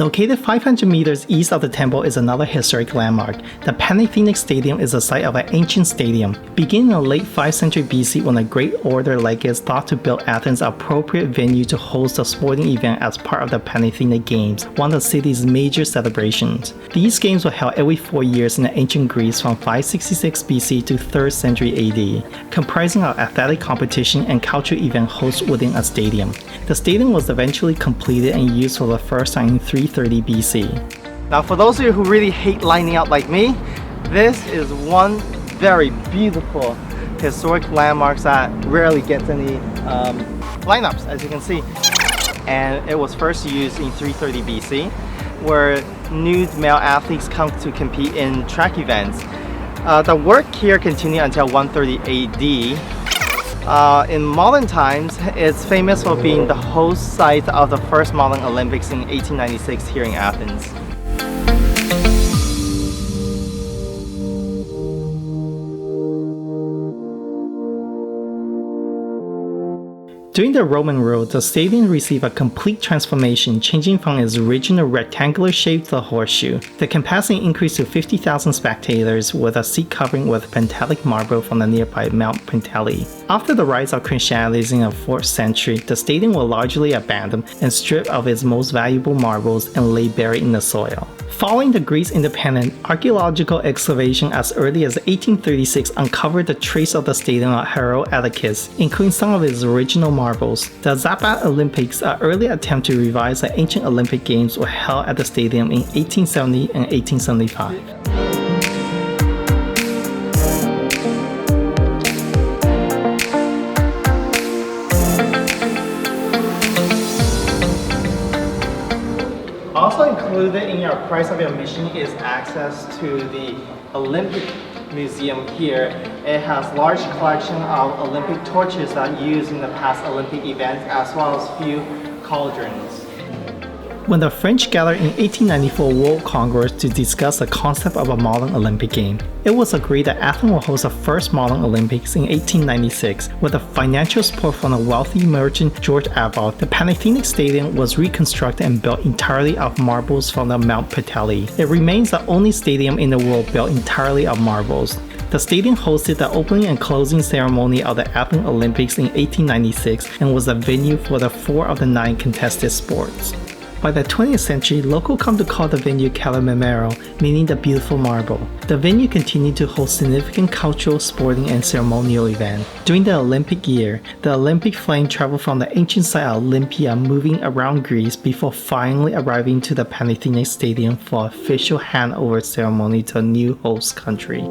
Located 500 meters east of the temple is another historic landmark. The Panathenaic Stadium is the site of an ancient stadium. Beginning in the late 5th century BC, when the Great Order Lycurgus thought to build Athens an appropriate venue to host a sporting event as part of the Panathenaic Games, one of the city's major celebrations. These games were held every 4 years in ancient Greece from 566 BC to 3rd century AD, comprising of athletic competition and cultural event hosted within a stadium. The stadium was eventually completed and used for the first time in 330 BC. Now for those of you who really hate lining up like me, this is one very beautiful historic landmark that rarely gets any lineups, as you can see. And it was first used in 330 BC, where nude male athletes come to compete in track events. The work here continued until 130 AD. In modern times, it's famous for being the host site of the first modern Olympics in 1896 here in Athens. During the Roman rule, the stadium received a complete transformation, changing from its original rectangular shape to a horseshoe. The capacity increased to 50,000 spectators with a seat covering with Pentelic marble from the nearby Mount Penteli. After the rise of Christianity in the 4th century, the stadium was largely abandoned and stripped of its most valuable marbles and lay buried in the soil. Following the Greece independence, archaeological excavation as early as 1836 uncovered the trace of the stadium of Herodes Atticus, including some of its original marbles. The Zappas Olympics, an early attempt to revise the ancient Olympic Games, were held at the stadium in 1870 and 1875. Also included in your price of admission is access to the Olympic Museum here. It has large collection of Olympic torches that are used in the past Olympic events, as well as few cauldrons. When the French gathered in 1894 World Congress to discuss the concept of a modern Olympic game, it was agreed that Athens will host the first modern Olympics in 1896. With the financial support from the wealthy merchant George Abbott, the Panathenaic Stadium was reconstructed and built entirely of marbles from the Mount Penteli. It remains the only stadium in the world built entirely of marbles. The stadium hosted the opening and closing ceremony of the Athens Olympics in 1896 and was a venue for the 4 of the 9 contested sports. By the 20th century, locals come to call the venue Calamimero, meaning the beautiful marble. The venue continued to host significant cultural, sporting, and ceremonial events. During the Olympic year, the Olympic flame traveled from the ancient site of Olympia, moving around Greece before finally arriving to the Panathenaic Stadium for official handover ceremony to a new host country.